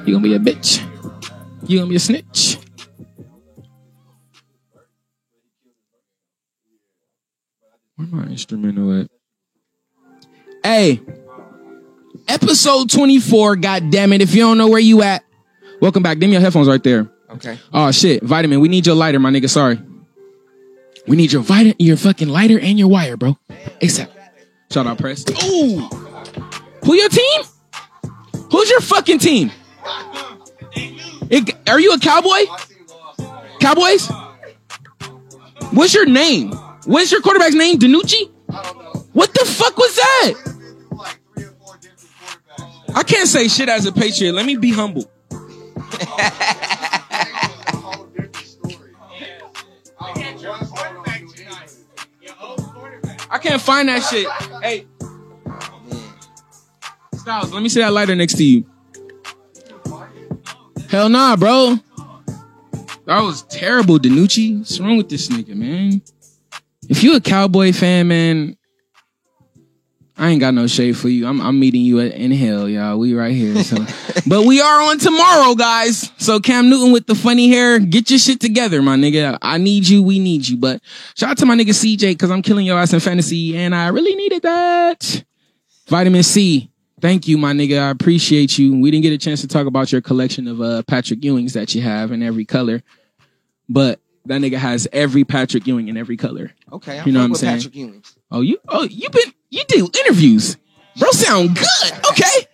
You gonna be a bitch. You gonna be a snitch. Where my instrumental at? Hey, episode 24. God damn it! If you don't know where you at, welcome back. Give me your headphones right there. Okay. Oh shit, Vitamin. We need your lighter, my nigga. Sorry. We need your fucking lighter and your wire, bro. ASAP. Shout out, Press. Ooh. Who your team? Who's your fucking team? Are you a Cowboy? Cowboys? What's your name? What's your quarterback's name? DiNucci? What the fuck was that? I can't say shit as a Patriot. Let me be humble. I can't find that shit. Hey. Styles, let me see that lighter next to you. Hell nah, bro. That was terrible, DiNucci. What's wrong with this nigga, man? If you a Cowboy fan, man, I ain't got no shade for you. I'm meeting you in hell, y'all. We right here. So. But we are on tomorrow, guys. So Cam Newton with the funny hair, get your shit together, my nigga. I need you. We need you. But shout out to my nigga CJ, because I'm killing your ass in fantasy, and I really needed that. Vitamin C. Thank you, my nigga. I appreciate you. We didn't get a chance to talk about your collection of Patrick Ewings that you have in every color. But that nigga has every Patrick Ewing in every color. Okay, you know what I'm saying? Patrick Ewings. You do interviews. Bro sound good. Okay.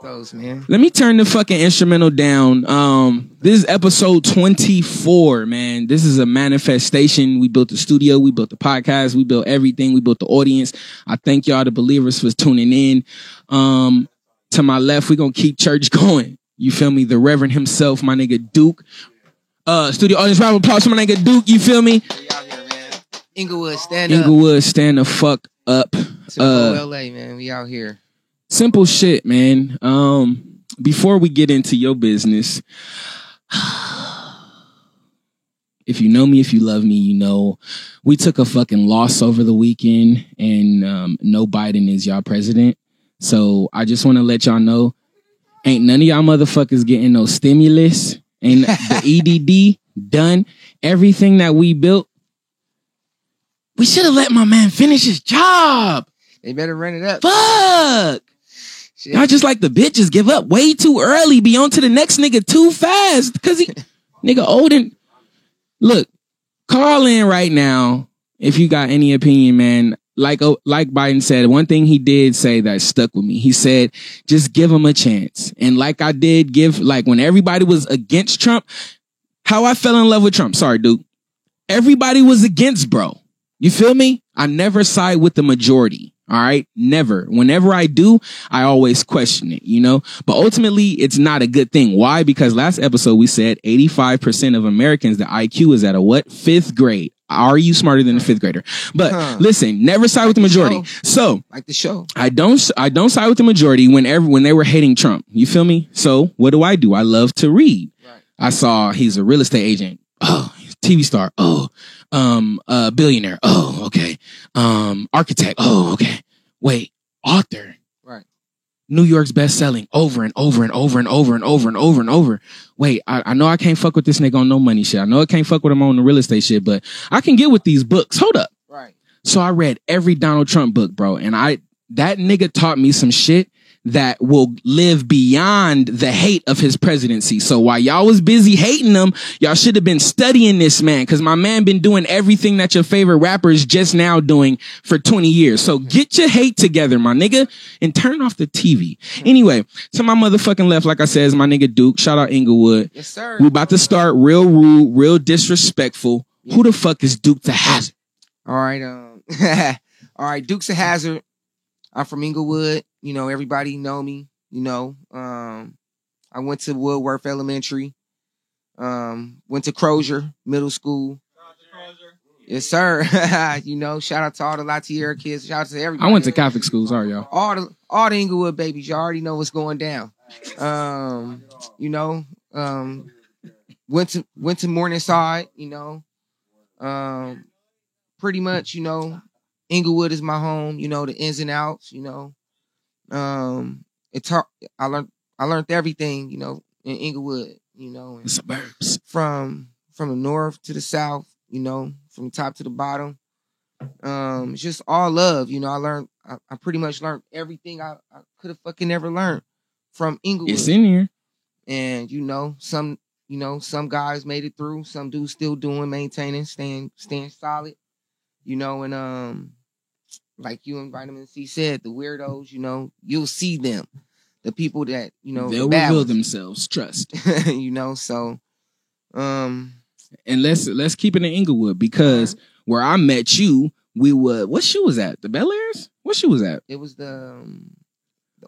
Those, man. Let me turn the fucking instrumental down. This is episode 24, man. This is a manifestation. We built the studio, we built the podcast, we built everything, we built the audience. I thank y'all, the believers, for tuning in. To my left, we're gonna keep church going. You feel me? The Reverend himself, my nigga Duke. Studio audience, round of applause for my nigga Duke, you feel me? We out here, man. Inglewood, stand up. Inglewood, stand the fuck up. LA, man. We out here. Simple shit, man. Before we get into your business, if you know me, if you love me, you know we took a fucking loss over the weekend, and no Biden is y'all president. So I just want to let y'all know, ain't none of y'all motherfuckers getting no stimulus. Ain't the EDD done. Everything that we built, we should have let my man finish his job. They better run it up. Fuck. Shit. Y'all just like the bitches give up way too early. Be on to the next nigga too fast. Because he, nigga old and... Look, call in right now if you got any opinion, man. Like Biden said, one thing he did say that stuck with me. He said, just give him a chance. And like I did give, like when everybody was against Trump, how I fell in love with Trump. Sorry, dude. Everybody was against, bro. You feel me? I never side with the majority. All right. Never. Whenever I do, I always question it, you know, but ultimately it's not a good thing. Why? Because last episode we said 85% of Americans, the IQ is at a what? 5th grade. Are you smarter than a 5th grader? But listen, never side with the majority. So like the show, I don't side with the majority when they were hating Trump. You feel me? So what do? I love to read. Right. I saw he's a real estate agent. Oh, TV star. Oh, billionaire. Oh, okay. Architect. Oh, okay. Wait, author. Right. New York's best selling over and over and over and over and over and over and over. Wait, I know I can't fuck with this nigga on no money shit. I know I can't fuck with him on the real estate shit, but I can get with these books. Hold up. Right. So I read every Donald Trump book, bro. And that nigga taught me some shit that will live beyond the hate of his presidency. So while y'all was busy hating him, y'all should have been studying this man, because my man been doing everything that your favorite rapper is just now doing for 20 years. So get your hate together, my nigga, and turn off the TV. Anyway, to my motherfucking left, like I said, is my nigga Duke. Shout out Inglewood. Yes, sir. We about to start real rude, real disrespectful. Yeah. Who the fuck is Duke the Hazard? All right. All right. Duke's a Hazard. I'm from Inglewood. You know, everybody know me. You know, I went to Woodworth Elementary. Went to Crozier Middle School. Yes, sir. You know, shout out to all the Latiera kids. Shout out to everybody. I went to Catholic schools. Sorry, y'all. All the Inglewood babies. You already know what's going down. You know, went to Morningside. You know, pretty much. You know, Inglewood is my home. You know, the ins and outs. You know, I I learned everything, you know, in Inglewood, you know, The suburbs. from the north to the south, you know, from the top to the bottom. It's just all love, you know. I pretty much learned everything I could have fucking never learned from Inglewood. It's in here. And some guys made it through, some dudes still doing, maintaining, staying solid, you know, and like you and Vitamin C said, the weirdos, you know, you'll see them. The people that, you know, they'll reveal themselves. Trust. you know, so and let's keep it in Inglewood, because where I met you, we would, what shoe was that? The Bel Airs? What shoe was that? it was the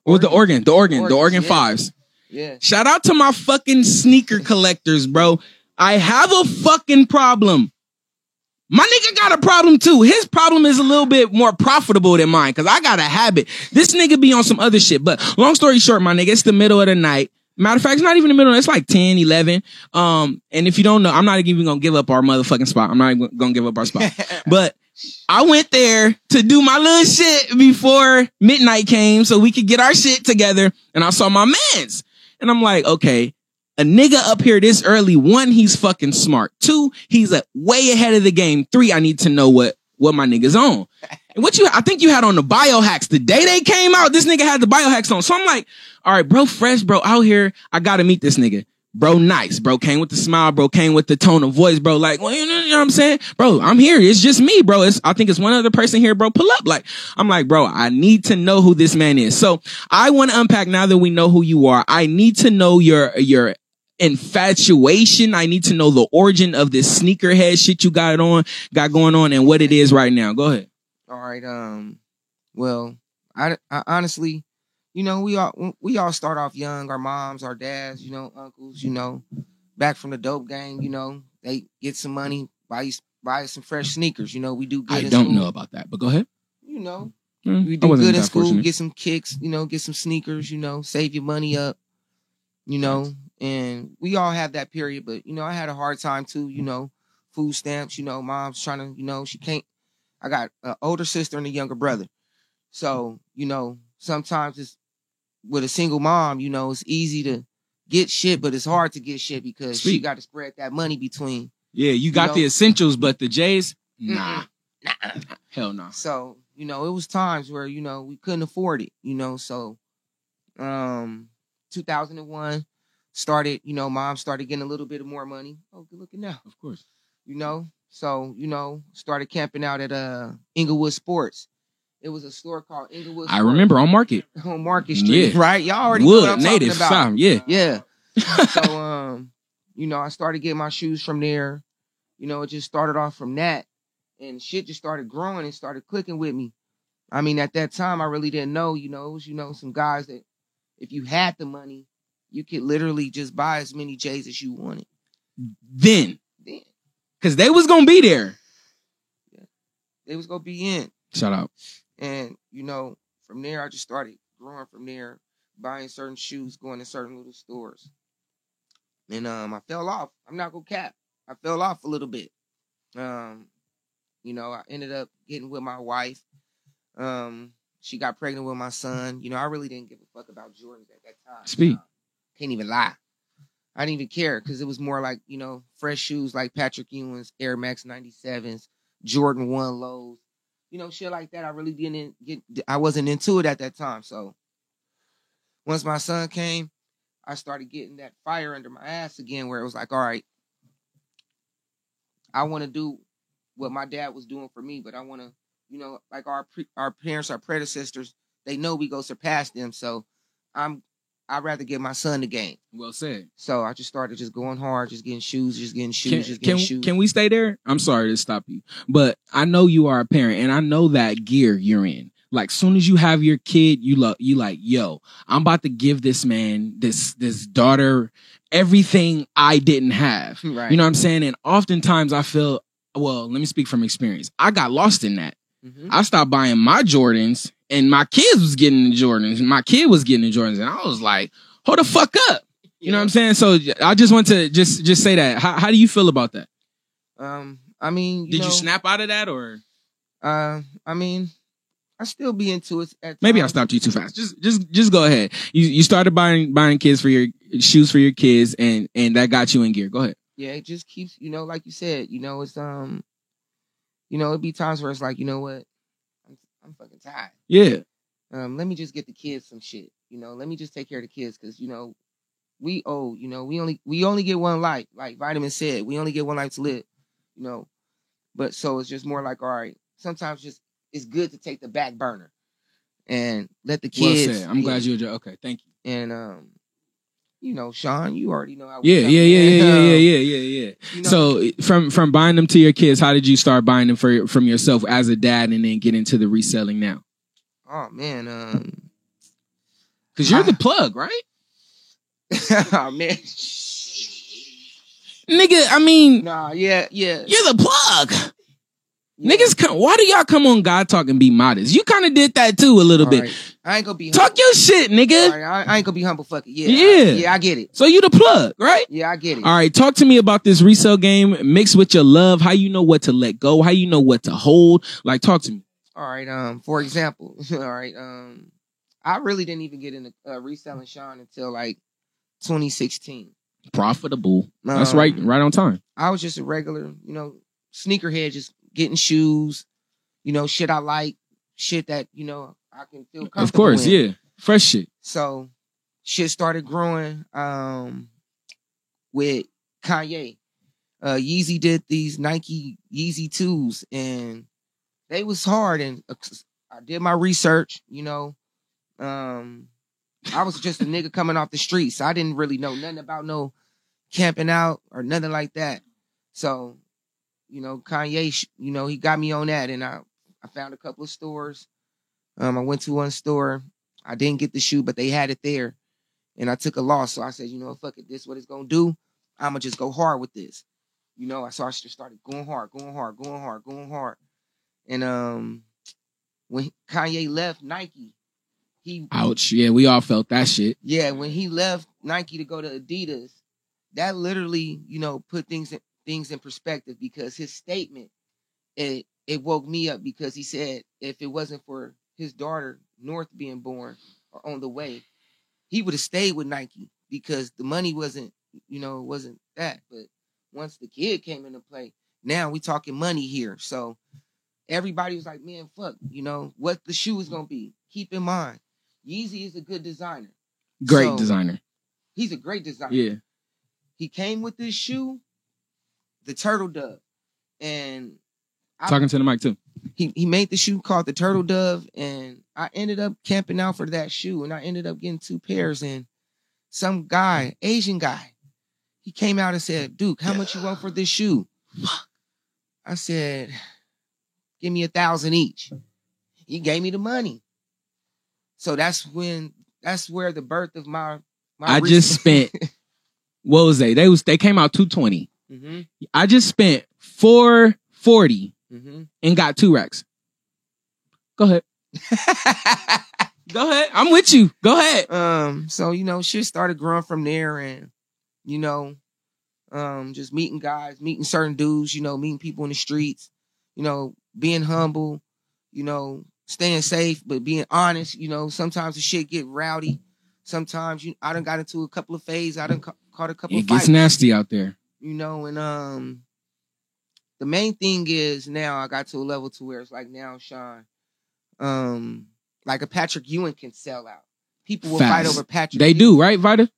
Oregon yeah. 5s. Yeah. Shout out to my fucking sneaker collectors, bro. I have a fucking problem. My nigga got a problem too. His problem is a little bit more profitable than mine, because I got a habit. This nigga be on some other shit. But long story short, my nigga, it's the middle of the night. Matter of fact, it's not even the middle. It's like 10, 11. And if you don't know, I'm not even going to give up our motherfucking spot. I'm not even going to give up our spot. But I went there to do my little shit before midnight came so we could get our shit together. And I saw my mans. And I'm like, okay, a nigga up here this early. 1, he's fucking smart. 2, he's way ahead of the game. 3, I need to know what my nigga's on. And I think you had on the biohacks the day they came out. This nigga had the biohacks on. So I'm like, all right, bro, fresh, bro, out here. I got to meet this nigga. Bro, nice. Bro, came with the smile. Bro, came with the tone of voice. Bro, like, well, you know what I'm saying? Bro, I'm here. It's just me, bro. I think it's one other person here, bro. Pull up. Like, I'm like, bro, I need to know who this man is. So I want to unpack, now that we know who you are. I need to know your infatuation. I need to know the origin of this sneakerhead shit you got going on, and what it is right now. Go ahead. All right. Well, I honestly, you know, we all start off young. Our moms, our dads, you know, uncles, you know, back from the dope gang, you know, they get some money, buy some fresh sneakers. You know, we do good. I don't know about that, but go ahead. You know, we do good in school, get some kicks, you know, get some sneakers, you know, save your money up, you know, and we all have that period. But, you know, I had a hard time too, you know, food stamps, you know, mom's trying to, you know, she can't. I got an older sister and a younger brother. So, you know, sometimes it's with a single mom, you know, it's easy to get shit, but it's hard to get shit because she got to spread that money between. Yeah, you got the essentials, but the J's, nah. Hell no. Nah. So, you know, it was times where, you know, we couldn't afford it, you know, so 2001 started, you know, mom started getting a little bit of more money. Oh, good looking now. Of course. You know, so, you know, started camping out at Inglewood Sports. It was a store called Inglewood Sports. I remember on Market. On Market Street, yeah. Right? Y'all already Wood, know what I'm native, talking about. Yeah. Yeah. So, you know, I started getting my shoes from there. You know, it just started off from that. And shit just started growing and started clicking with me. I mean, at that time, I really didn't know, you know, it was, you know, some guys that if you had the money, you could literally just buy as many J's as you wanted. Then. Because they was going to be there. Yeah. They was going to be in. Shout out. And, you know, from there, I just started growing from there, buying certain shoes, going to certain little stores. And I fell off. I'm not going to cap. I fell off a little bit. You know, I ended up getting with my wife. She got pregnant with my son. You know, I really didn't give a fuck about Jordans at that time. Speak. Can't even lie. I didn't even care because it was more like, you know, fresh shoes like Patrick Ewing's, Air Max 97s, Jordan 1 lows. You know, shit like that. I really didn't I wasn't into it at that time. So once my son came, I started getting that fire under my ass again where it was like, all right, I want to do what my dad was doing for me, but I want to, you know, like our parents, our predecessors, they know we go surpass them. So I'd rather give my son the game. Well said. So I just started just going hard, just getting shoes. Can we stay there? I'm sorry to stop you, but I know you are a parent, and I know that gear you're in. Like, soon as you have your kid, you like, yo, I'm about to give this man, this daughter, everything I didn't have. Right. You know what I'm saying? And oftentimes I feel, well, let me speak from experience. I got lost in that. Mm-hmm. I stopped buying my Jordans, and my kids was getting the Jordans. My kid was getting the Jordans, and I was like, hold the fuck up. You know what I'm saying? So I just want to just say that. How do you feel about that? I mean, did you snap out of that, or? I mean, I still be into it. Maybe I stopped you too fast. Just go ahead. You started buying kids for your shoes for your kids, and that got you in gear. Go ahead. Yeah, it just keeps, like you said, it's it'd be times where it's like, you know what, I'm fucking tired. Yeah. Let me just get the kids some shit. Let me just take care of the kids because we old. We only get one life. Like Vitamin said, we only get one life to live. But so it's just more like, all right, sometimes just it's good to take the back burner and let the kids. Well said. I'm glad you enjoyed. Okay, thank you. And Sean, you already know how. Yeah. So from buying them to your kids, how did you start buying them from yourself as a dad, and then get into the reselling now? Oh man, because you're the plug, right? Oh man. Nigga, I mean, nah, yeah. You're the plug. Yeah. Niggas, why do y'all come on God Talk and be modest? You kind of did that too a little bit. Right. I ain't gonna be talk your shit, nigga. Right. I ain't gonna be humble, fuck it. Yeah. I get it. So you the plug, right? Yeah, I get it. All right, talk to me about this resale game mixed with your love. How you know what to let go? How you know what to hold? Like, talk to me. All right. For example, all right. I really didn't even get into reselling Sean until like 2016. Profitable. That's right on time. I was just a regular, sneakerhead, just getting shoes, shit I like, shit that, I can feel comfortable Of course, in. yeah. Fresh shit. So shit started growing with Kanye. Yeezy did these Nike Yeezy 2s and they was hard, and I did my research, I was just a nigga coming off the streets. So I didn't really know nothing about no camping out or nothing like that. So, Kanye, he got me on that, and I found a couple of stores. I went to one store. I didn't get the shoe, but they had it there, and I took a loss. So I said, fuck it, this is what it's gonna do. I'm gonna just go hard with this. So I just started going hard. And when Kanye left Nike, ouch. Yeah, we all felt that shit. Yeah, when he left Nike to go to Adidas, that literally, put things in perspective, because his statement, it woke me up, because he said if it wasn't for his daughter North being born or on the way, he would have stayed with Nike, because the money wasn't that. But once the kid came into play, now we talking money here. So everybody was like, man, fuck, what the shoe is gonna be. Keep in mind, Yeezy is a good designer. Great designer. He's a great designer. Yeah. He came with this shoe, the Turtle Dove. And talking to the mic too. He made the shoe called the Turtle Dove, and I ended up camping out for that shoe, and I ended up getting 2 pairs. And some guy, Asian guy, he came out and said, Duke, how much you want for this shoe? I said, give me 1,000 each. He gave me the money. So that's where the birth of my I just spent what was they? They came out 220. Mm-hmm. I just spent 440 and got 2 racks. Go ahead. Go ahead. I'm with you. Go ahead. So shit started growing from there, and just meeting guys, meeting certain dudes, meeting people in the streets, being humble, staying safe, but being honest. Sometimes the shit get rowdy. Sometimes I done got into a couple of phases. I done caught a couple of fights. It gets nasty out there. And the main thing is now I got to a level to where it's like now, Sean, like a Patrick Ewing can sell out. People will fight over Patrick. They Ewing. do, right, Vita?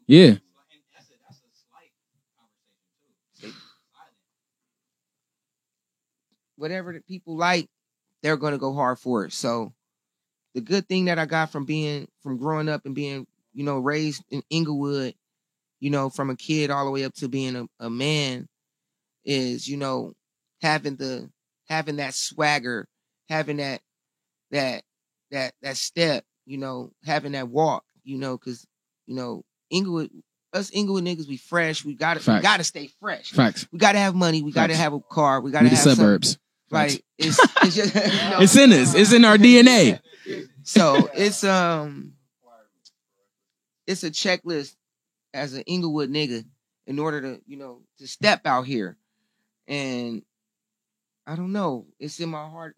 Yeah. Whatever the people like, they're going to go hard for it. So the good thing that I got from growing up and being, raised in Inglewood, from a kid all the way up to being a man is, having that swagger, having that step, having that walk, because, Inglewood, us Inglewood niggas, we fresh. We gotta stay fresh. Facts. We gotta have money. We gotta have a car. We gotta have the suburbs. Like it's just it's in us. It's in our DNA. So it's a checklist as an Inglewood nigga in order to to step out here, and I don't know. It's in my heart.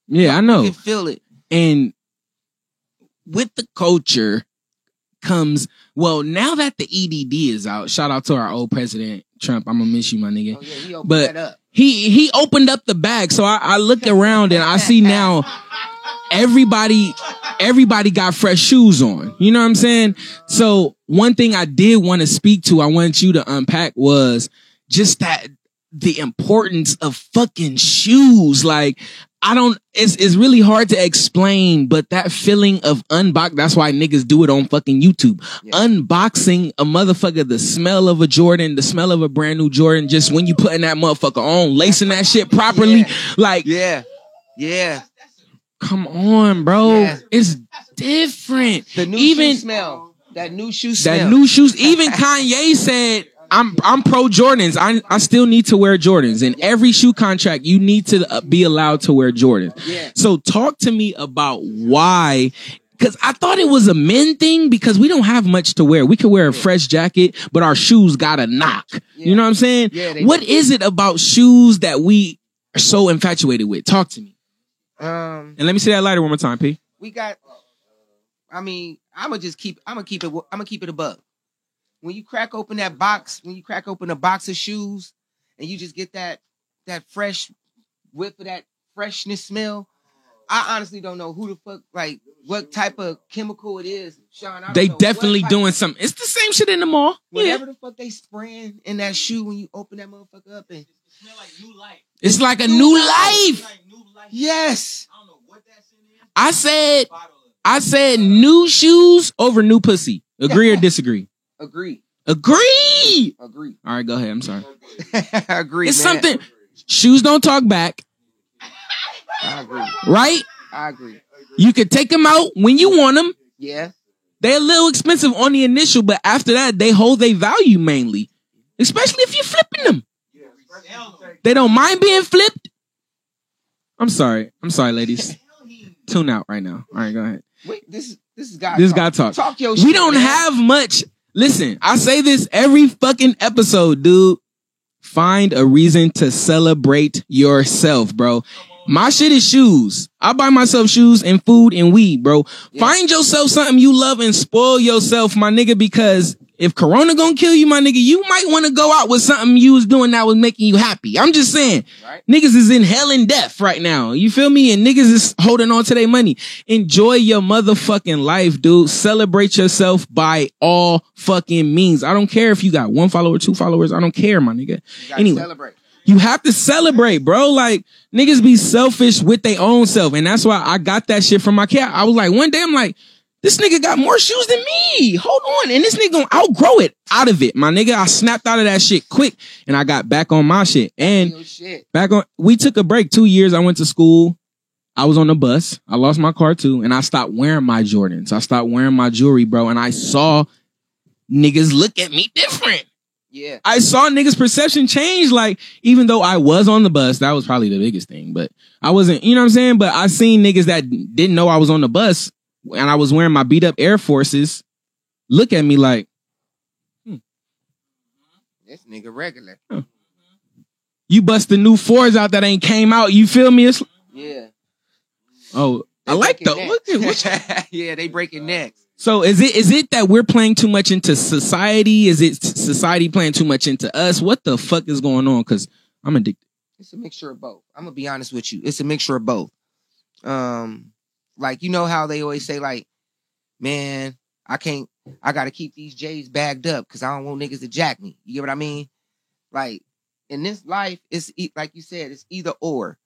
Yeah, I You know. can feel it. And with the culture comes, well, now that the EDD is out, shout out to our old president, Trump. I'm gonna miss you, my nigga. Oh, yeah, he opened But that up. he opened up the bag. So I look around and I see now everybody got fresh shoes on. You know what I'm saying? So one thing I did want to speak to, I wanted you to unpack was just that the importance of fucking shoes. Like, it's really hard to explain, but that feeling of that's why niggas do it on fucking YouTube. Yeah. Unboxing a motherfucker, the smell of a Jordan, the smell of a brand new Jordan, just when you putting that motherfucker on, lacing that shit properly. Yeah. Like, yeah. Come on, bro. Yeah. It's different. The new shoe smell. That new shoe smell. That new shoes. Even Kanye said, I'm pro Jordans. I still need to wear Jordans. In every shoe contract, you need to be allowed to wear Jordans. Yeah. So talk to me about why. Because I thought it was a men thing because we don't have much to wear. We could wear a fresh jacket, but our shoes gotta knock. Yeah. You know what I'm saying? Yeah, what is it about shoes that we are so infatuated with? Talk to me. And let me say that lighter one more time, P. We got. I mean, I'm gonna keep it a buck. When you crack open that box, when you crack open a box of shoes, and you just get that fresh whiff of that freshness smell, I honestly don't know who the fuck, like, what type of chemical it is, Sean. They definitely doing something. It's the same shit in the mall. Whatever the fuck they spraying in that shoe when you open that motherfucker up, and it smell like new life. It's like a new life. Yes. I don't know what that shit is. I said new shoes over new pussy. Agree or disagree? Agree. All right, go ahead. I'm sorry. Agree. It's something. Shoes don't talk back. I agree. Right? I agree. You could take them out when you want them. Yeah. They're a little expensive on the initial, but after that, they hold their value mainly. Especially if you're flipping them. They don't mind being flipped. I'm sorry, ladies. Tune out right now. All right, go ahead. Wait, this guy. This guy talk. Talk your shit. We don't have much. Listen, I say this every fucking episode, dude. Find a reason to celebrate yourself, bro. My shit is shoes. I buy myself shoes and food and weed, bro. Yeah. Find yourself something you love and spoil yourself, my nigga, because if Corona gonna kill you, my nigga, you might want to go out with something you was doing that was making you happy. I'm just saying, right? Niggas is in hell and death right now. You feel me? And niggas is holding on to their money. Enjoy your motherfucking life, dude. Celebrate yourself by all fucking means. I don't care if you got 1 follower, 2 followers. I don't care, my nigga. Anyway. Celebrate. You have to celebrate, bro. Like, niggas be selfish with their own self. And that's why I got that shit from my cat. I was like, one day I'm like, this nigga got more shoes than me. Hold on. And this nigga gonna outgrow it out of it. My nigga, I snapped out of that shit quick and I got back on my shit. And we took a break 2 years. I went to school. I was on the bus. I lost my car too. And I stopped wearing my Jordans. I stopped wearing my jewelry, bro. And I saw niggas look at me different. Yeah. I saw niggas' perception change. Like, even though I was on the bus, that was probably the biggest thing, but I wasn't, you know what I'm saying? But I seen niggas that didn't know I was on the bus and I was wearing my beat up Air Forces look at me like, this nigga regular. Huh. You bust the new 4s out that ain't came out. You feel me? Yeah. Oh, I like those. Yeah, they breaking necks. So is it that we're playing too much into society? Is it society playing too much into us? What the fuck is going on? Because I'm addicted. It's a mixture of both. I'm gonna be honest with you. It's a mixture of both. Like, you know how they always say, like, man, I gotta keep these J's bagged up because I don't want niggas to jack me. You get what I mean? Like, in this life, it's like you said, it's either or.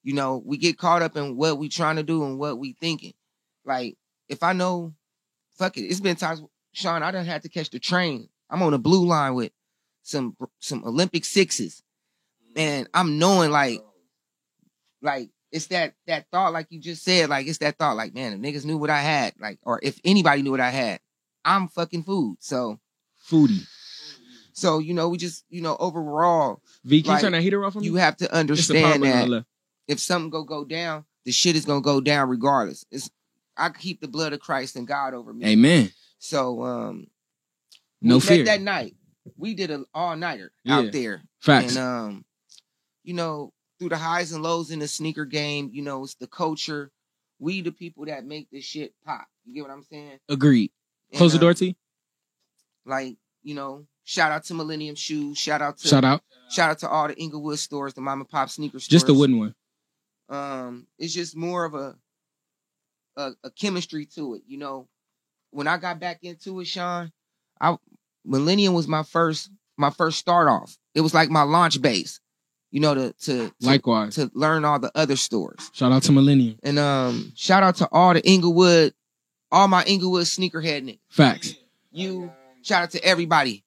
You know, we get caught up in what we trying to do and what we thinking. Like, if I know, fuck it. It's been times, Sean, I done had to catch the train. I'm on a blue line with some Olympic 6s. And I'm knowing, like it's that thought, like you just said, like, it's that thought, like, man, if niggas knew what I had, like, or if anybody knew what I had, I'm fucking food. So, foodie. So, you know, we just, you know, overall, V, can you turn that heater off for me? You have to understand that if something go down, the shit is gonna go down regardless. I keep the blood of Christ and God over me. Amen. So, no fear. That night, we did an all-nighter out there. Facts. And, you know, through the highs and lows in the sneaker game, you know, it's the culture. We the people that make this shit pop. You get what I'm saying? Agreed. And, Close the door, T. Like, you know, shout out to Millennium Shoes. Shout out Shout out. to all the Inglewood stores, the mom and pop sneaker stores. Just the wooden one. It's just more of a chemistry to it, you know. When I got back into it, Sean, Millennium was my first start off. It was like my launch base, you know, to Likewise. to learn all the other stores. Shout out to Millennium. And shout out to all the Inglewood, all my Inglewood sneakerhead niggas. Facts. Shout out to everybody.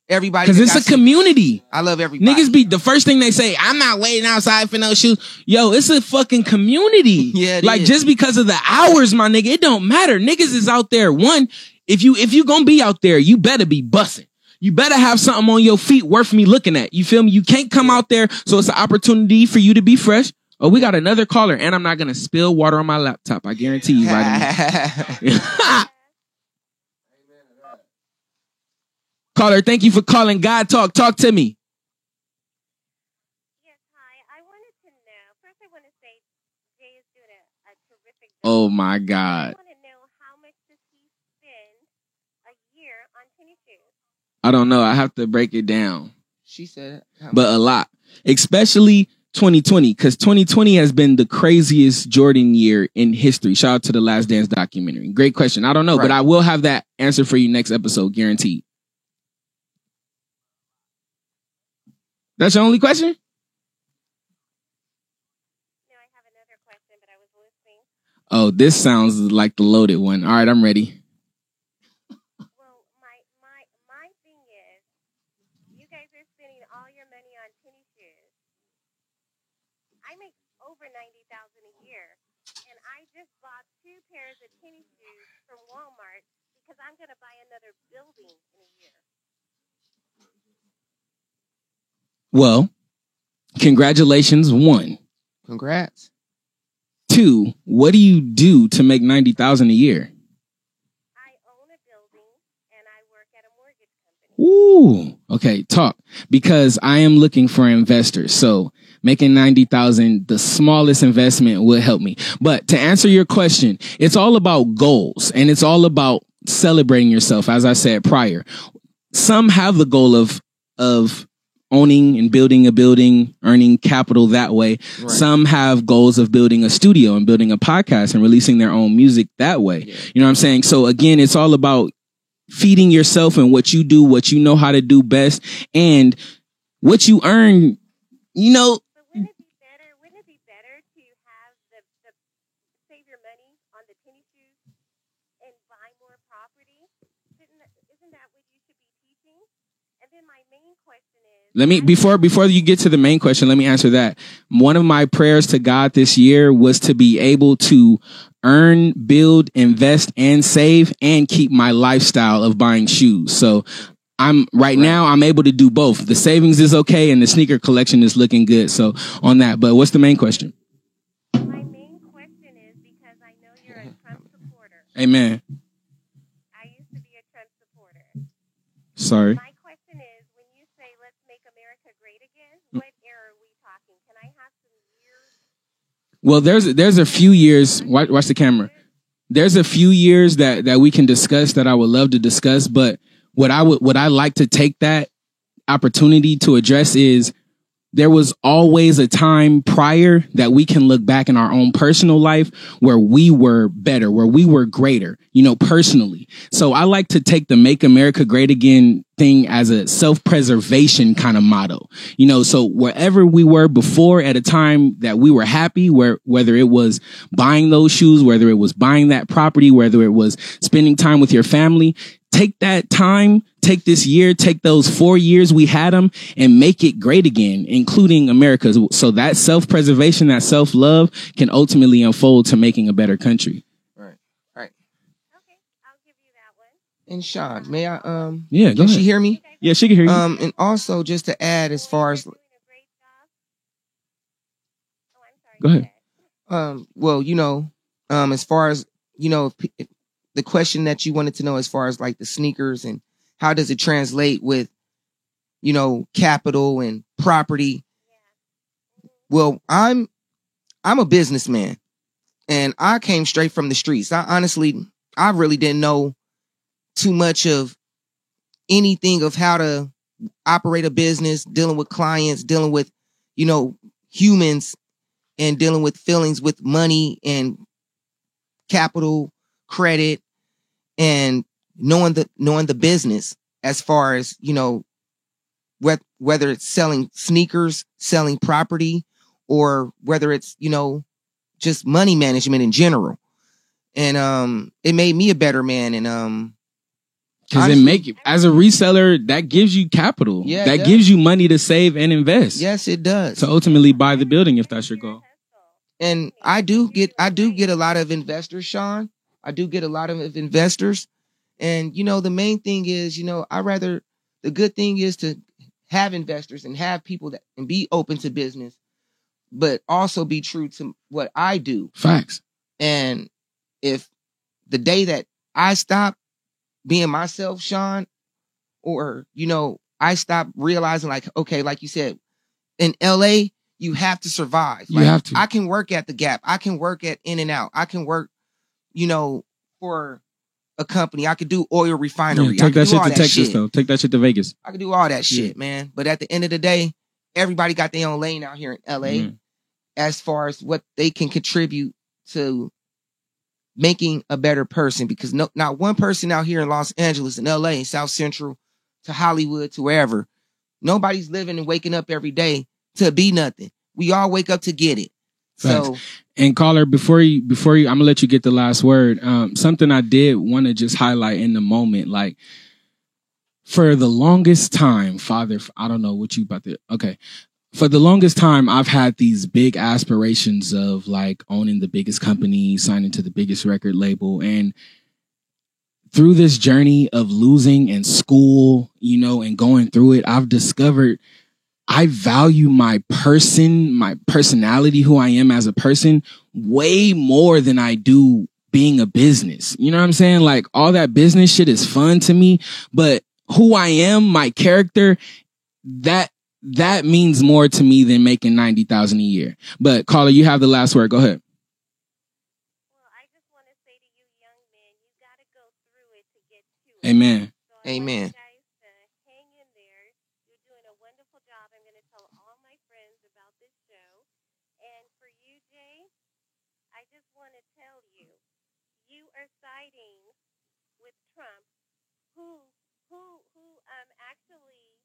Everybody. Because it's a community. I love everybody. Niggas be the first thing they say, I'm not waiting outside for no shoes. Yo, it's a fucking community. Yeah, it like is. just because of the hours, my nigga, it don't matter. Niggas is out there. One, if you gonna be out there, you better be bussing. You better have something on your feet worth me looking at. You feel me? You can't come out there, so it's an opportunity for you to be fresh. Oh, we got another caller, and I'm not gonna spill water on my laptop. I guarantee you right now. Caller, thank you for calling God Talk. Talk to me. Yes, hi. I wanted to know. First, I want to say Jay is doing a terrific job. Oh my I God. want to know how much does he spend a year on tennis shoes? I don't know. I have to break it down. She said, But a lot, especially 2020, because 2020 has been the craziest Jordan year in history. Shout out to the Last Dance documentary. Great question. I don't know, but I will have that answer for you next episode, guaranteed. That's your only question? No, I have another question, but I was listening. Oh, this sounds like the loaded one. All right, I'm ready. Well, my thing is, you guys are spending all your money on tennis shoes. I make over $90,000 a year, and I just bought 2 pairs of tennis shoes from Walmart because I'm going to buy another building in a year. Well, congratulations, 1. congrats. 2, what do you do to make $90,000 a year? I own a building, and I work at a mortgage company. Ooh, okay, talk. Because I am looking for investors. So making 90,000, the smallest investment would help me. But to answer your question, it's all about goals and it's all about celebrating yourself. As I said prior, some have the goal of owning and building a building, earning capital that way. Right. Some have goals of building a studio and building a podcast and releasing their own music that way. Yeah. You know what I'm saying? So again, it's all about feeding yourself and what you do, what you know how to do best, and what you earn, you know. But wouldn't it be better to have the save your money on the tennis shoes and buy more property? Isn't that what you should be teaching? And then my main question is, Let me, before you get to the main question, let me answer that. One of my prayers to God this year was to be able to earn, build, invest, and save, and keep my lifestyle of buying shoes. So now I'm able to do both. The savings is okay, and the sneaker collection is looking good. So on that, but what's the main question? my main question is because I know you're a Trump supporter. Amen. I used to be a Trump supporter. Sorry. My question is, when you say let's make America great again, what era are we talking? Can I have some years? Well, there's a few years. Watch the camera. There's a few years that we can discuss that I would love to discuss, but what I like to take that opportunity to address is there was always a time prior that we can look back in our own personal life where we were better, where we were greater, you know, personally. So I like to take the Make America Great Again thing as a self-preservation kind of motto, you know, so wherever we were before at a time that we were happy, whether it was buying those shoes, whether it was buying that property, whether it was spending time with your family, take that time, take this year, take those 4 years we had them and make it great again, including America. So that self-preservation, that self-love can ultimately unfold to making a better country. Right. Okay, I'll give you that one. And Sean, may I Yeah, go can she ahead. hear me? Yeah, she can hear you. And also just to add as far as Doing a great job. Oh, I'm sorry. Go ahead. well, you know, as far as, you know, if the question that you wanted to know as far as like the sneakers and how does it translate with, you know, capital and property. Well, I'm a businessman, and I came straight from the streets. I really didn't know too much of anything of how to operate a business, dealing with clients, dealing with, humans, and dealing with feelings with money and capital, credit, and knowing the business as far as, whether it's selling sneakers, selling property, or whether it's, just money management in general. And it made me a better man. And because it make you, as a reseller, that gives you capital. Yeah, that gives you money to save and invest. Yes, it does. To ultimately buy the building if that's your goal. And I do get a lot of investors, Sean. I do get a lot of investors. And, the main thing is, the good thing is to have investors and have people that and be open to business, but also be true to what I do. Facts. And if the day that I stop being myself, Sean, or, I stop realizing like, okay, like you said, in LA, you have to survive. You have to. I can work at the Gap. I can work at In-N-Out. I can work, for a company. I could do oil refinery. Yeah, take that shit to Texas, shit. though. Take that shit to Vegas. I could do all that shit, man. But at the end of the day, everybody got their own lane out here in LA as far as what they can contribute to making a better person. Because not one person out here in Los Angeles, in LA, South Central, to Hollywood, to wherever, nobody's living and waking up every day to be nothing. We all wake up to get it. Facts. So, and caller, before you, I'm gonna let you get the last word. Something I did want to just highlight in the moment, like for the longest time, Father, I don't know what you about to. Okay, for the longest time, I've had these big aspirations of like owning the biggest company, signing to the biggest record label, and through this journey of losing and school, and going through it, I've discovered I value my person, my personality, who I am as a person, way more than I do being a business. You know what I'm saying? Like all that business shit is fun to me, but who I am, my character, that means more to me than making 90,000 a year. But caller, you have the last word. Go ahead. Well, I just want to say to you, young men, you got to go through it to get to it. Amen. So I Amen. want you guys to hang in there. You're doing a wonderful job. I'm going to tell all my friends about this show. And for you, Jay, I just want to tell you, you are siding with Trump, who actually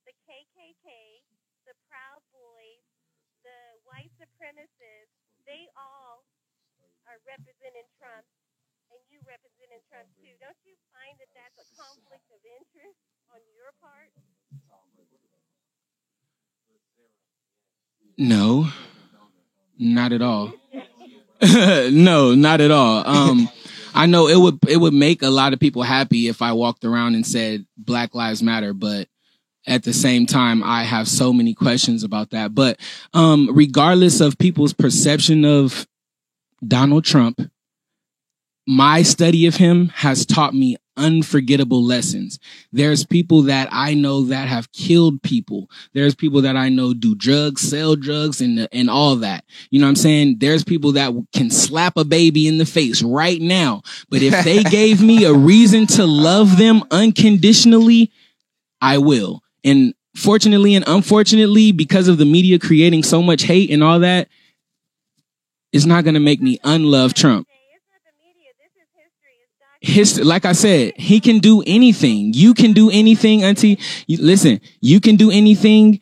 the KKK, the Proud Boys, the white supremacists, they all are representing Trump, and you representing Trump too. Don't you find that that's a conflict of interest on your part? No, not at all. No, not at all. I know it would make a lot of people happy if I walked around and said Black Lives Matter, but at the same time, I have so many questions about that. But regardless of people's perception of Donald Trump, my study of him has taught me unforgettable lessons. There's people that I know that have killed people. There's people that I know do drugs, sell drugs, and all that. You know what I'm saying? There's people that can slap a baby in the face right now. But if they gave me a reason to love them unconditionally, I will. And fortunately and unfortunately, because of the media creating so much hate and all that, it's not going to make me unlove Trump. History, like I said, he can do anything. You can do anything, auntie. Listen, you can do anything.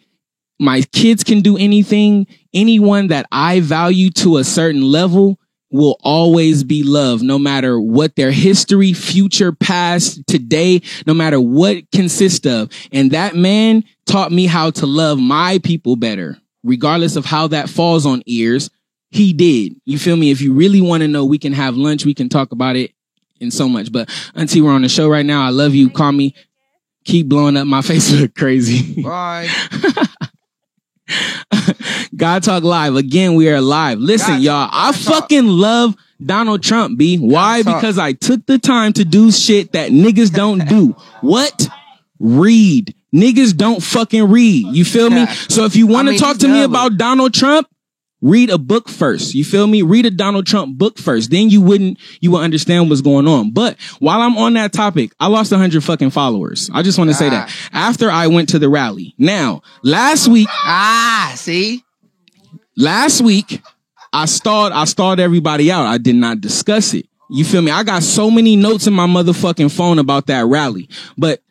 My kids can do anything. Anyone that I value to a certain level will always be loved, no matter what their history, future, past, today, no matter what it consists of. And that man taught me how to love my people better, regardless of how that falls on ears. He did. You feel me? If you really want to know, we can have lunch. We can talk about it and so much. But auntie, we're on the show right now. I love you. Call me. Keep blowing up my Facebook crazy. Bye. God Talk Live. Again, we are live. Listen, y'all, I fucking love Donald Trump, B. Why? Because I took the time to do shit that niggas don't do. What? Read. Niggas don't fucking read. You feel me? So if you want to talk to me about Donald Trump, read a book first. You feel me? Read a Donald Trump book first. Then you will understand what's going on. But while I'm on that topic, I lost 100 fucking followers. I just want to say that after I went to the rally. Now, last week, I stalled everybody out. I did not discuss it. You feel me? I got so many notes in my motherfucking phone about that rally, but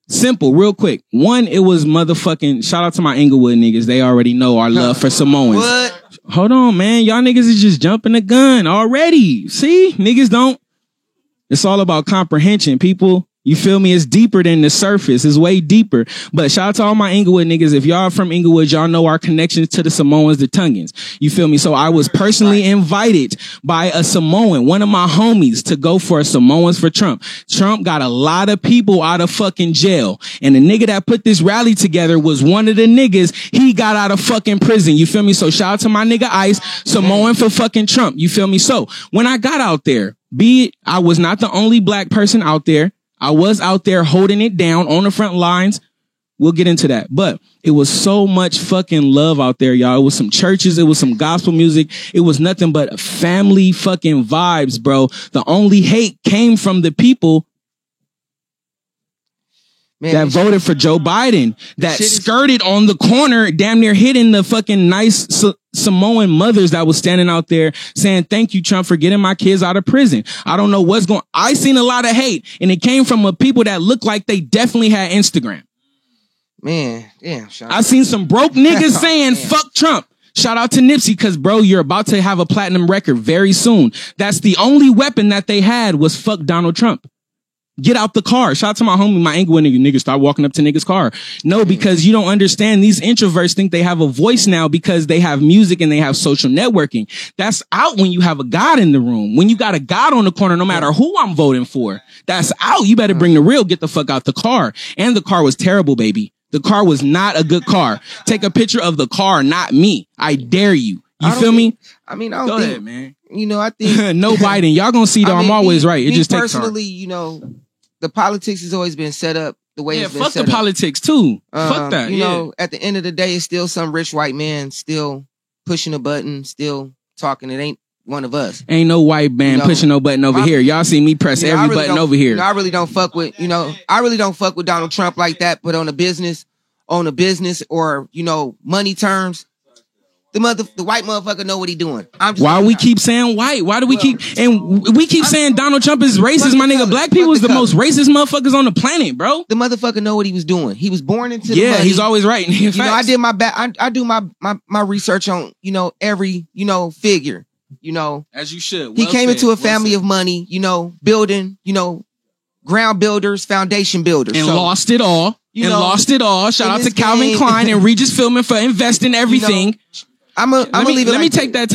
simple, real quick. One, it was motherfucking shout out to my Inglewood niggas. They already know our love for Samoans. What? Hold on, man. Y'all niggas is just jumping the gun already. See? Niggas don't. It's all about comprehension, people. You feel me? It's deeper than the surface. It's way deeper. But shout out to all my Inglewood niggas. If y'all are from Inglewood, y'all know our connections to the Samoans, the Tongans. You feel me? So I was personally invited by a Samoan, one of my homies, to go for a Samoans for Trump. Trump got a lot of people out of fucking jail. And the nigga that put this rally together was one of the niggas. He got out of fucking prison. You feel me? So shout out to my nigga Ice, Samoan for fucking Trump. You feel me? So when I got out there, be it, I was not the only black person out there. I was out there holding it down on the front lines. We'll get into that. But it was so much fucking love out there, y'all. It was some churches. It was some gospel music. It was nothing but family fucking vibes, bro. The only hate came from the people that voted for Joe Biden, that skirted on the corner, damn near hitting the fucking nice Samoan mothers that was standing out there saying, thank you, Trump, for getting my kids out of prison. I don't know what's going. I seen a lot of hate, and it came from people that looked like they definitely had Instagram. Man, damn, Sean. I seen some broke niggas saying, fuck Trump. Shout out to Nipsey, because, bro, you're about to have a platinum record very soon. That's the only weapon that they had was fuck Donald Trump. Get out the car. Shout out to my homie, my Inglewood nigga. Niggas start walking up to niggas' car. No, because you don't understand. These introverts think they have a voice now because they have music and they have social networking. That's out when you have a God in the room. When you got a God on the corner, no matter who I'm voting for, that's out. You better bring the real. Get the fuck out the car. And the car was terrible, baby. The car was not a good car. Take a picture of the car, not me. I dare you. You feel me? I mean, I don't Go think, ahead, man. You know, I think no Biden. Y'all gonna see though. I'm always right. It just takes personally, you know, the politics has always been set up the way it's been fuck set the up. politics too. Fuck that. You know, at the end of the day, it's still some rich white man still pushing a button, still talking. It ain't one of us. Ain't no white man pushing no button over here. Y'all see me press every button over here. You know, I really don't fuck with, I really don't fuck with Donald Trump like that, but on a business or, money terms, the white motherfucker know what he doing. Why we keep saying white? Why do we keep saying Donald Trump is racist, my nigga? Black people is the most racist motherfuckers on the planet, bro. The motherfucker know what he was doing. He was born into the money. He's always right. I did my I do my research on, every, figure, as you should. He came into a family of money, building, ground builders, foundation builders. And lost it all. Shout out to Calvin Klein and Regis Philbin for investing everything. Let me take that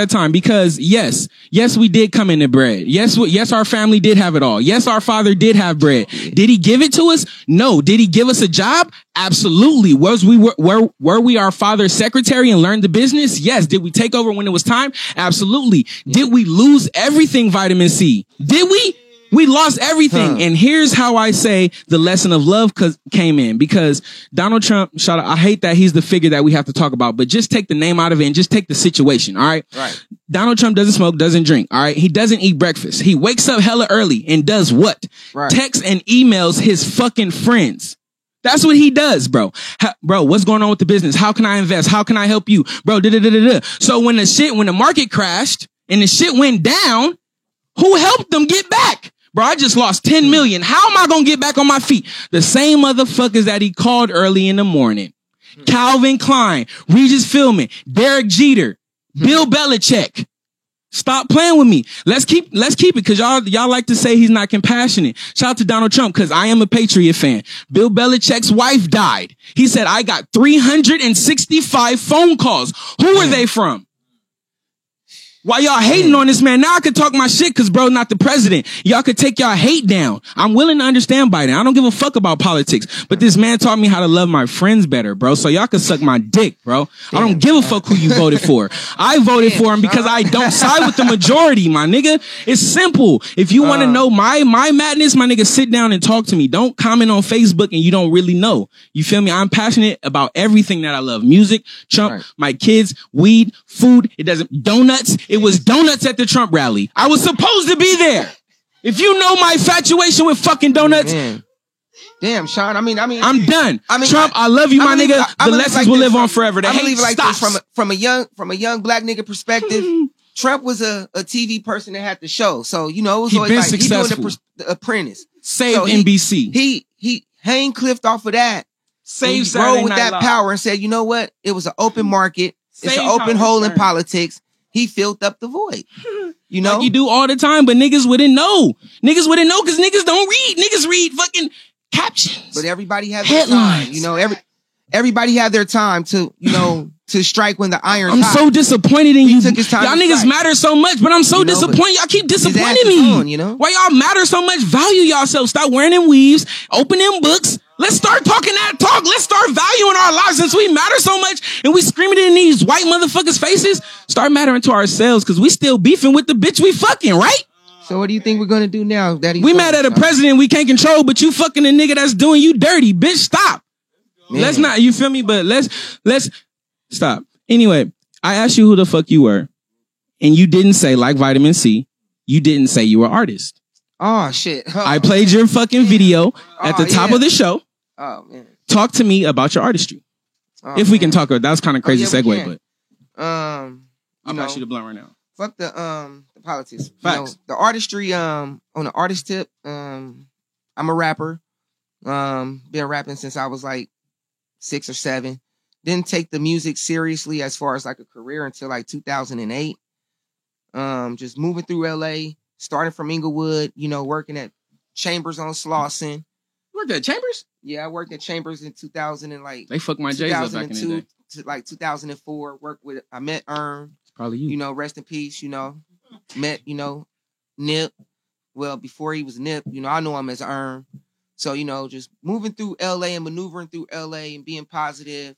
time because yes, we did come into bread. Yes, our family did have it all. Yes, our father did have bread. Did he give it to us? No. Did he give us a job? Absolutely. Were we our father's secretary and learned the business? Yes. Did we take over when it was time? Absolutely. Did we lose everything, vitamin C? Did we? We lost everything. And here's how I say the lesson of love came in, because Donald Trump, I hate that he's the figure that we have to talk about, but just take the name out of it and just take the situation. All right. Right. Donald Trump doesn't smoke, doesn't drink. All right. He doesn't eat breakfast. He wakes up hella early and does what? Right. Texts and emails his fucking friends. That's what he does, bro. Bro, what's going on with the business? How can I invest? How can I help you? Bro, So when the market crashed and the shit went down, who helped them get back? Bro, I just lost 10 million. How am I going to get back on my feet? The same motherfuckers that he called early in the morning. Calvin Klein, Regis Philbin, Derek Jeter, Bill Belichick. Stop playing with me. Let's keep it, because y'all like to say he's not compassionate. Shout out to Donald Trump, because I am a Patriot fan. Bill Belichick's wife died. He said, I got 365 phone calls. Who are they from? While y'all hating on this man, now I could talk my shit because bro, not the president. Y'all could take y'all hate down. I'm willing to understand Biden. I don't give a fuck about politics. But this man taught me how to love my friends better, bro. So y'all could suck my dick, bro. I don't give a fuck who you voted for. I voted for him because I don't side with the majority, my nigga. It's simple. If you want to know my madness, my nigga, sit down and talk to me. Don't comment on Facebook and you don't really know. You feel me? I'm passionate about everything that I love. Music, Trump, my kids, weed, food. Donuts. It was donuts at the Trump rally. I was supposed to be there. If you know my infatuation with fucking donuts. Damn, Sean. I mean, I'm done. Trump, I love you, my nigga. The lessons will live on forever. The hate stops. From a young black nigga perspective, Trump was a TV person that had the show. So, you know, it was always like successful. He doing the Apprentice. Saved NBC. He hang cliffed off of that. Saved Saturday Night Live. With that power and said, you know what? It was an open market. It's an open hole in politics. He filled up the void. You know? Like you do all the time, but niggas wouldn't know. Niggas wouldn't know because niggas don't read. Niggas read fucking captions. But everybody has their time. You know, everybody had their time to, you know, to strike when the iron's hot. I'm so disappointed in you. Took his time y'all niggas strike. Matter so much, but I'm so disappointed. Y'all keep disappointing me. On, you know? Why y'all matter so much? Value yourselves. Stop wearing them weaves. Open them books. Let's start talking that talk. Let's start valuing our lives since we matter so much and we screaming it in these white motherfuckers' faces. Start mattering to ourselves because we still beefing with the bitch we fucking, right? So what do you think we're gonna do now, Daddy? We mad at a president we can't control, but you fucking a nigga that's doing you dirty, bitch. Stop. Man. Let's not, you feel me? But let's stop. Anyway, I asked you who the fuck you were, and you didn't say like vitamin C. You didn't say you were an artist. Oh shit! Oh. I played your fucking video at the top of the show. Oh man! Talk to me about your artistry, if we can talk. That was kind of crazy segue, but I'll pass you the blunt right now. Fuck the politics. Facts. You know, the artistry. On the artist tip, I'm a rapper. Been rapping since I was like 6 or 7. Didn't take the music seriously as far as like a career until like 2008. Just moving through LA, starting from Inglewood, you know, working at Chambers on Slauson. You worked at Chambers? Yeah, I worked at Chambers in 2000 and like they fucked my J's up back in the day. To like 2004. I met Earn. Probably you. You know, rest in peace. You know, met Nip. Well, before he was Nip, you know, I know him as Earn. So you know, just moving through LA and maneuvering through LA and being positive.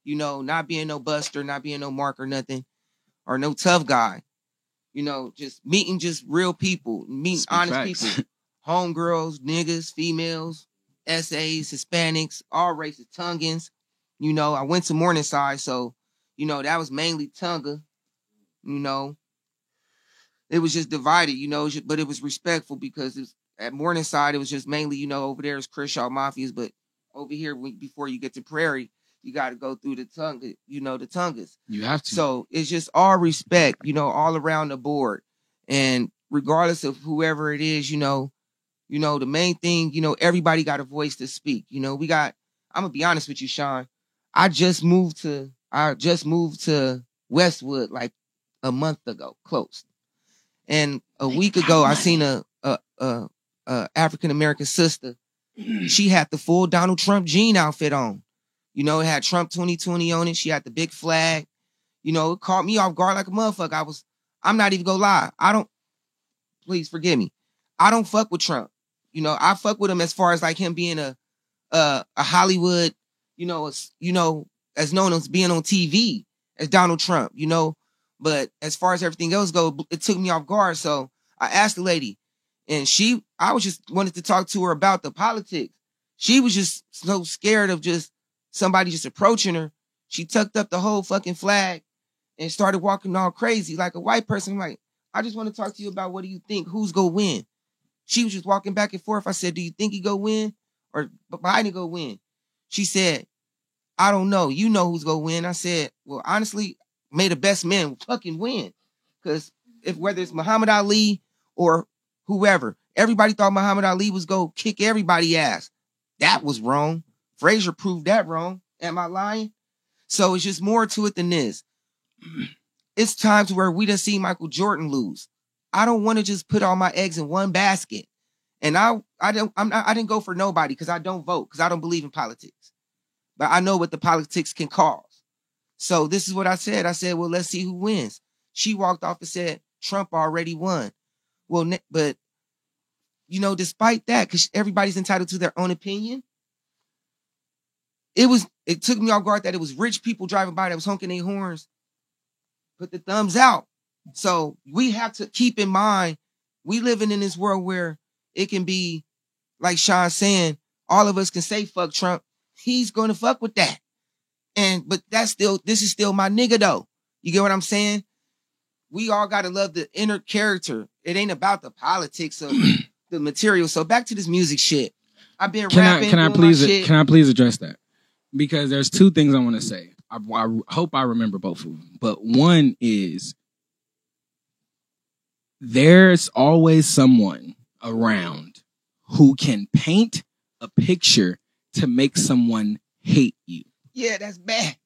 You know, not being no buster, not being no mark or nothing, or no tough guy. You know, just meeting just real people, meeting honest people, homegirls, niggas, females, SAs, Hispanics, all races, Tongans. You know, I went to Morningside, so, you know, that was mainly Tonga. You know, it was just divided, you know, but it was respectful because at Morningside, it was just mainly, you know, over there is Crenshaw Mafias, but over here, before you get to Prairie, you got to go through the Tonga, you know, the Tongas. You have to. So it's just all respect, you know, all around the board. And regardless of whoever it is, you know, the main thing, you know, everybody got a voice to speak. You know, I'm going to be honest with you, Sean. I just moved to Westwood like a month ago, close. And a week ago, I seen a African-American sister. She had the full Donald Trump jean outfit on. You know, it had Trump 2020 on it. She had the big flag. You know, it caught me off guard like a motherfucker. I'm not even gonna lie. Please forgive me. I don't fuck with Trump. You know, I fuck with him as far as like him being a Hollywood, you know, as known as being on TV as Donald Trump, you know. But as far as everything else go, it took me off guard. So I asked the lady, and I was just wanted to talk to her about the politics. She was just so scared of just somebody just approaching her. She tucked up the whole fucking flag and started walking all crazy like a white person. I'm like, I just want to talk to you about what do you think? Who's going to win? She was just walking back and forth. I said, do you think he go win or Biden go win? She said, I don't know. You know who's going to win. I said, well, honestly, may the best man fucking win. Because whether it's Muhammad Ali or whoever, everybody thought Muhammad Ali was going to kick everybody's ass. That was wrong. Frazier proved that wrong. Am I lying? So it's just more to it than this. It's times where we done see Michael Jordan lose. I don't want to just put all my eggs in one basket. And I didn't go for nobody because I don't vote, because I don't believe in politics. But I know what the politics can cause. So this is what I said. I said, well, let's see who wins. She walked off and said, Trump already won. Well, but, you know, despite that, because everybody's entitled to their own opinion, it took me off guard that it was rich people driving by that was honking their horns, put the thumbs out. So we have to keep in mind, we living in this world where it can be, like Sean saying, all of us can say fuck Trump. He's going to fuck with that. But this is still my nigga though. You get what I'm saying? We all got to love the inner character. It ain't about the politics of the material. So back to this music shit. I've been rapping. Can I please address that? Because there's two things I want to say. I hope I remember both of them. But one is there's always someone around who can paint a picture to make someone hate you. Yeah, that's bad.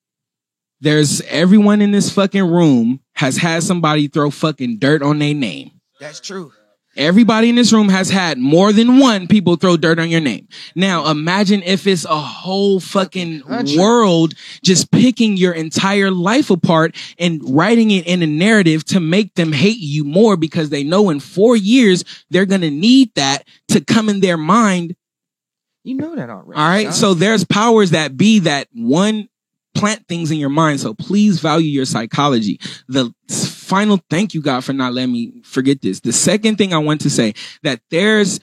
There's everyone in this fucking room has had somebody throw fucking dirt on their name. That's true. Everybody in this room has had more than one people throw dirt on your name. Now, imagine if it's a whole fucking world just picking your entire life apart and writing it in a narrative to make them hate you more because they know in 4 years they're going to need that to come in their mind. You know that already. All right. Son. So there's powers that be that one plant things in your mind. So please value your psychology. The final thank you, God, for not letting me forget this. The second thing I want to say that there's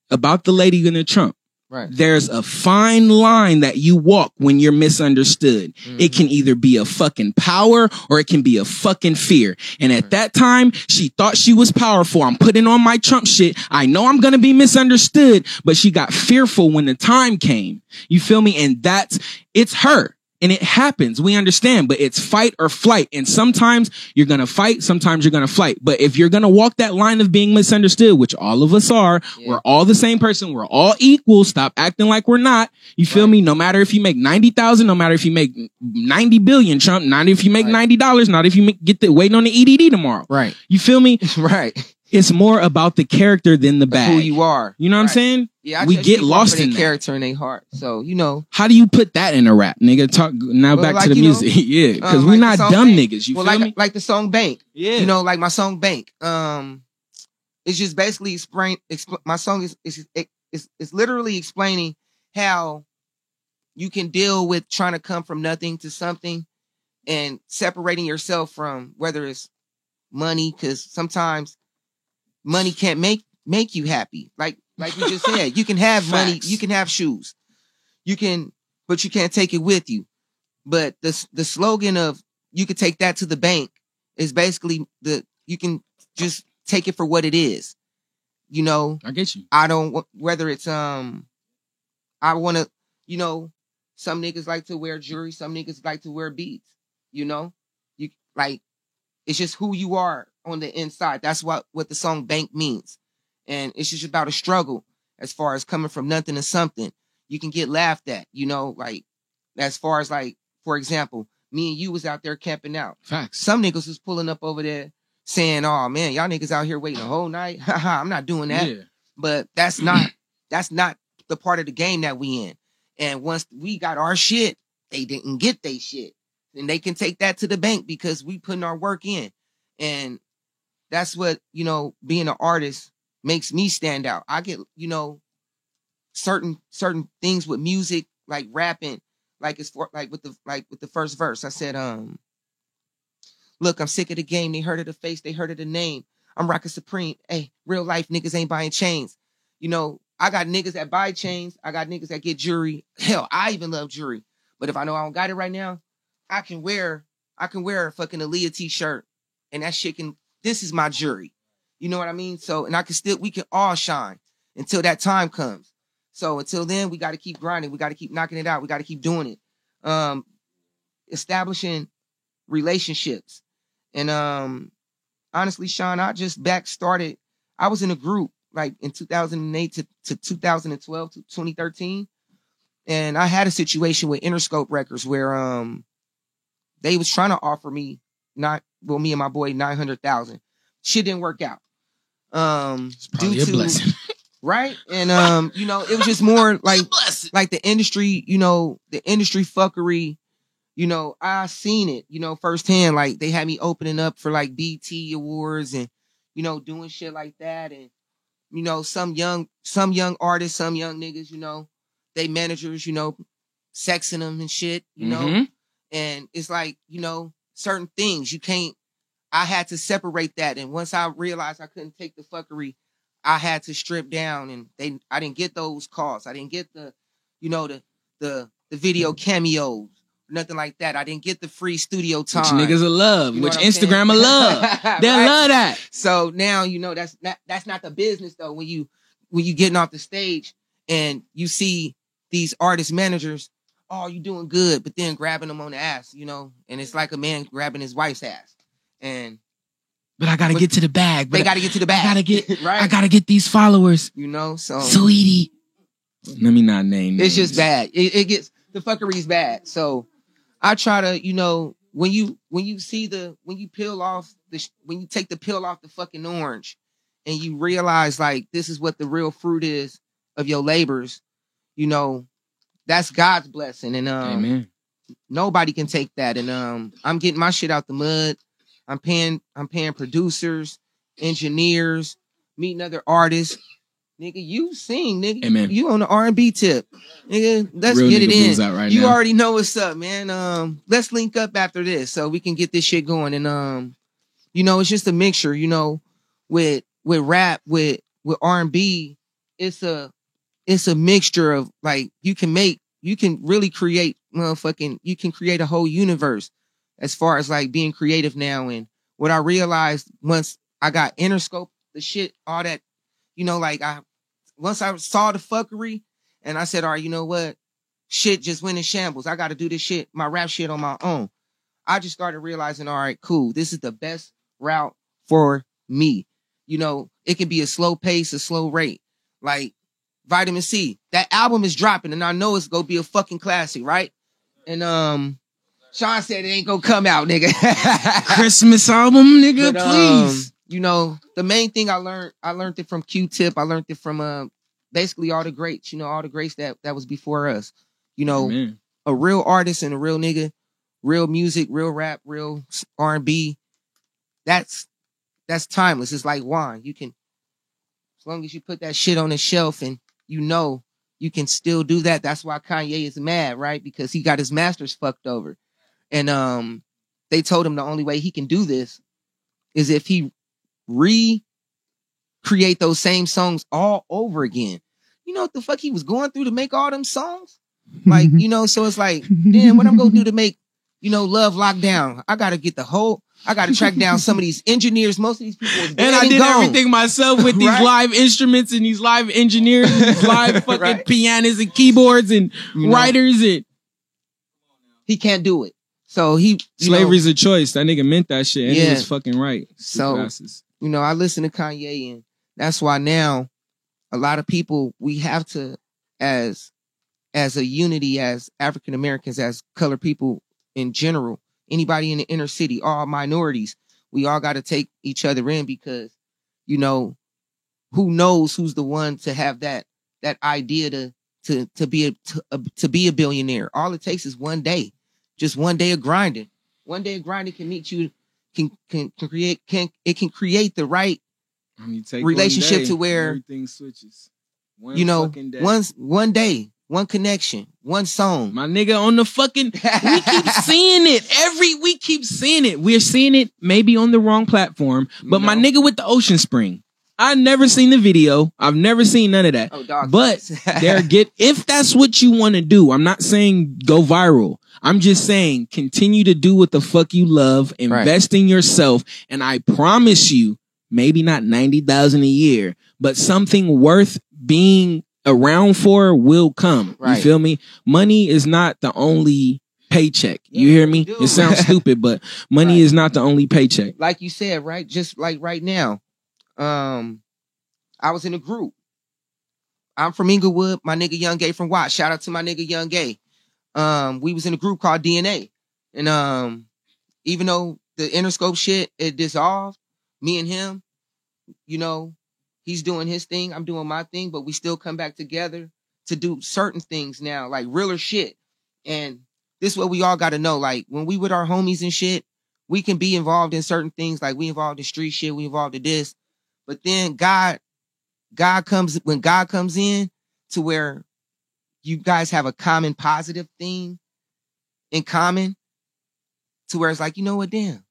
about the lady in the Trump. Right. There's a fine line that you walk when you're misunderstood. Mm-hmm. It can either be a fucking power or it can be a fucking fear. And at that time, she thought she was powerful. I'm putting on my Trump shit. I know I'm going to be misunderstood, but she got fearful when the time came. You feel me? And it's her. And it happens. We understand, but it's fight or flight. And sometimes you're going to fight. Sometimes you're going to flight. But if you're going to walk that line of being misunderstood, which all of us are, we're all the same person. We're all equal. Stop acting like we're not. You feel me? No matter if you make 90,000, no matter if you make 90 billion, Trump, not if you make $90, not if you waiting on the EDD tomorrow. Right. You feel me? Right. It's more about the character than the bag. Who you are. You know what I'm saying? Yeah, we get lost in that. Character in their heart. So, you know. How do you put that in a rap, nigga? Talk now back to the music. Yeah, because we're not dumb niggas. You feel me? Like the song Bank. Yeah. You know, like my song Bank. It's just basically my song is literally explaining how you can deal with trying to come from nothing to something and separating yourself from whether it's money, because sometimes money can't make you happy. Like we just said, you can have money, you can have shoes, but you can't take it with you. But the slogan of you can take that to the bank is basically you can just take it for what it is. You know, I get you. I don't, whether it's I want to, you know, some niggas like to wear jewelry, some niggas like to wear beads. You know, you like it's just who you are on the inside. That's what the song Bank means. And it's just about a struggle as far as coming from nothing to something. You can get laughed at, you know, like as far as like, for example, me and you was out there camping out. Facts. Some niggas was pulling up over there saying, oh man, y'all niggas out here waiting a whole night. I'm not doing that. Yeah. But that's not the part of the game that we in. And once we got our shit, they didn't get their shit. And they can take that to the bank because we putting our work in. And that's what, you know, being an artist makes me stand out. I get, you know, certain things with music, like rapping, like it's for with the first verse. I said, look, I'm sick of the game. They heard of the face, they heard of the name. I'm rocking Supreme. Hey, real life niggas ain't buying chains. You know, I got niggas that buy chains. I got niggas that get jewelry. Hell, I even love jewelry. But if I know I don't got it right now, I can wear a fucking Aaliyah t-shirt and that shit this is my jewelry. You know what I mean? So, and we can all shine until that time comes. So until then, we got to keep grinding. We got to keep knocking it out. We got to keep doing it. Establishing relationships. And honestly, Sean, I just started. I was in a group like in 2008 to 2012 to 2013. And I had a situation with Interscope Records where they was trying to offer me me and my boy 900,000. Shit didn't work out. It's probably a blessing. Right? And you know, it was just more like the industry, you know, the industry fuckery, you know, I seen it, you know, firsthand. Like they had me opening up for like BT Awards and, you know, doing shit like that. And, you know, some young artists, some young niggas, you know, they managers, you know, sexing them and shit, you know. And it's like, you know, certain things you can't, I had to separate that. And once I realized I couldn't take the fuckery, I had to strip down, and I didn't get those calls. I didn't get the, you know, the video cameos, nothing like that. I didn't get the free studio time. Which niggas will love, You know which what I'm Instagram will saying? love. They'll Right? love that. So now, you know, that's not the business though. When you getting off the stage and you see these artist managers, oh, you doing good, but then grabbing them on the ass, you know, and it's like a man grabbing his wife's ass. And But I gotta get to the bag. they got to get to the bag. I gotta get. right. I gotta get these followers, you know, so sweetie. Let me not name. it's names. just bad. It gets, the fuckery's bad. So I try to, you know, when you peel off when you take the peel off the fucking orange and you realize like this is what the real fruit is of your labors, you know, that's God's blessing. And Amen. nobody can take that. And I'm getting my shit out the mud. I'm paying producers, engineers, meeting other artists. Nigga, you sing, nigga. Amen. You on the R&B tip. Nigga, let's Real get nigga it blues in. out right You now. already know what's up, man. Let's link up after this so we can get this shit going. And you know, it's just a mixture, you know, with rap, with R&B. It's a mixture of like you can really create you can create a whole universe as far as like being creative now. And what I realized once I got Interscope, the shit, all that, you know, like once I saw the fuckery and I said, all right, you know what? Shit just went in shambles. I got to do this shit, my rap shit on my own. I just started realizing, all right, cool. This is the best route for me. You know, it can be a slow pace, a slow rate. Like Vitamin C, that album is dropping and I know it's going to be a fucking classic, right? And Sean said it ain't going to come out, nigga. Christmas album, nigga, But, please. you know, the main thing I learned it from Q-Tip. I learned it from basically all the greats, you know, all the greats that was before us. You know, Amen. a real artist and a real nigga, real music, real rap, real R&B. That's timeless. It's like wine. You can, as long as you put that shit on the shelf and you know you can still do that. That's why Kanye is mad, right? Because he got his masters fucked over. And they told him the only way he can do this is if he recreate those same songs all over again. You know what the fuck he was going through to make all them songs? Like, you know, so it's like, damn, what I'm gonna do to make, you know, Love Lockdown? I gotta track down some of these engineers. Most of these people was dead And I did gone. everything myself with these Right? live instruments and these live engineers and these live fucking Right? pianists and keyboards and You know, writers. And he can't do it. So slavery's a choice. That nigga meant that shit. And he Yeah. was fucking right. So, you know, I listen to Kanye, and that's why now a lot of people, we have to, as a unity, as African Americans, as colored people in general, anybody in the inner city, all minorities, we all got to take each other in because, you know, who knows who's the one to have that idea to be a billionaire. All it takes is one day, just one day of grinding. One day of grinding can meet you, can create the right relationship to where everything switches. One you know, fucking day. one day, one connection, one song. My nigga on the fucking, we keep seeing it. We keep seeing it. We're seeing it maybe on the wrong platform, but my nigga with the Ocean Spring, I never seen the video. I've never seen none of that. Oh, dog. But if that's what you want to do, I'm not saying go viral. I'm just saying continue to do what the fuck you love, invest in yourself, and I promise you, maybe not 90,000 a year, but something worth being around for will come. Right. You feel me? Money is not the only paycheck. You hear me? It sounds stupid, but money is not the only paycheck. Like you said, right? Just like right now, I was in a group. I'm from Inglewood. My nigga Young Gay from Watts. Shout out to my nigga Young Gay. We was in a group called DNA. And even though the Interscope shit, it dissolved, me and him, you know, he's doing his thing, I'm doing my thing, but we still come back together to do certain things now, like realer shit. And this is what we all got to know. Like when we with our homies and shit, we can be involved in certain things. Like we involved in street shit, we involved in this. But then God comes in to where you guys have a common positive thing in common, to where it's like, you know what, damn,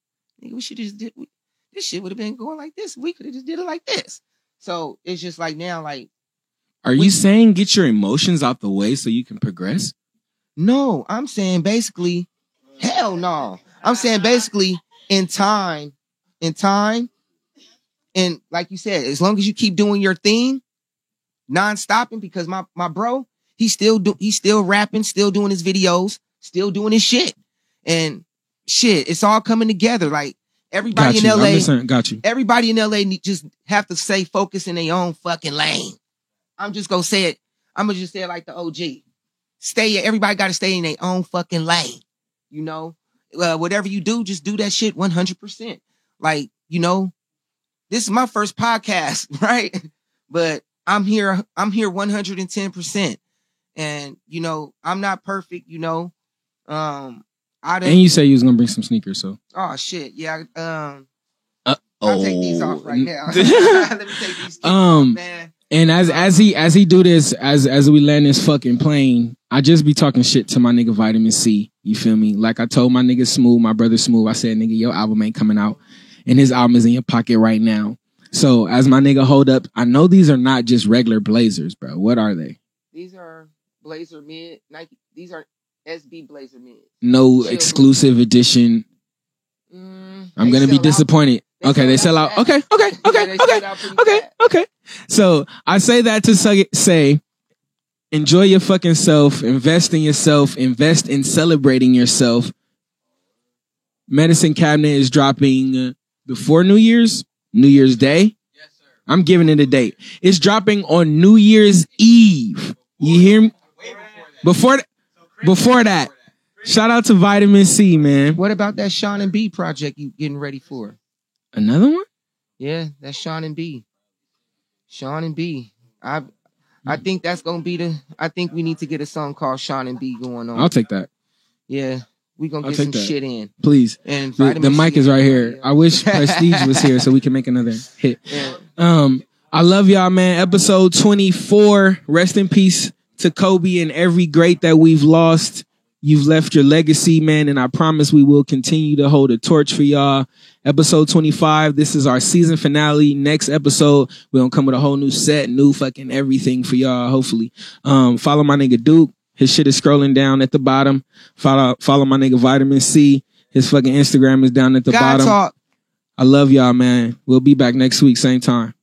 nigga, we should just did this shit would have been going like this. We could have just did it like this. So it's just like now, like, Are you saying get your emotions out the way so you can progress? no, I'm saying basically, hell no. I'm saying basically in time, and like you said, as long as you keep doing your thing, non-stopping, because my bro, he's still rapping, still doing his videos, still doing his shit. And shit, it's all coming together. Like everybody in LA, got you. everybody in LA just have to stay focused in their own fucking lane. I'm just gonna say it. I'm gonna just say it like the OG. Everybody got to stay in their own fucking lane. You know, whatever you do, just do that shit 100%. Like, you know, this is my first podcast, right? But I'm here 110%. And, you know, I'm not perfect, you know. And you say you was gonna bring some sneakers, so. Oh shit, yeah. I'll I'll take these off right now. Let me take these off, man. And as he do this, as we land this fucking plane, I just be talking shit to my nigga Vitamin C. You feel me? Like I told my nigga Smooth, my brother Smooth, I said, nigga, your album ain't coming out, and his album is in your pocket right now. So as my nigga hold up, I know these are not just regular Blazers, bro. What are they? These are Blazer Mid Nike. These are SB Blazer Mid. No Chill exclusive edition. I'm gonna be disappointed. They sell out. Okay. So I say that to say, enjoy your fucking self, invest in yourself, invest in celebrating yourself. Medicine Cabinet is dropping before New Year's Day. Yes, sir. I'm giving it a date. It's dropping on New Year's Eve. You hear me? Way before that. Before that. Shout out to Vitamin C, man. What about that Sean and B project you getting ready for? Another one? Yeah, that's Sean and B. Sean and B. I think that's gonna be I think we need to get a song called Sean and B going on. I'll take that. Yeah, we gonna I'll get take some that. shit in. Please. And The mic is right here. I wish Prestige was here so we can make another hit. Yeah. I love y'all, man. Episode 24. Rest in peace to Kobe and every great that we've lost. You've left your legacy, man, and I promise we will continue to hold a torch for y'all. Episode 25. This is our season finale. Next episode, we're gonna come with a whole new set, new fucking everything for y'all, hopefully. Follow my nigga Duke. His shit is scrolling down at the bottom. Follow my nigga Vitamin C. His fucking Instagram is down at the God bottom. talk. I love y'all, man. We'll be back next week, same time.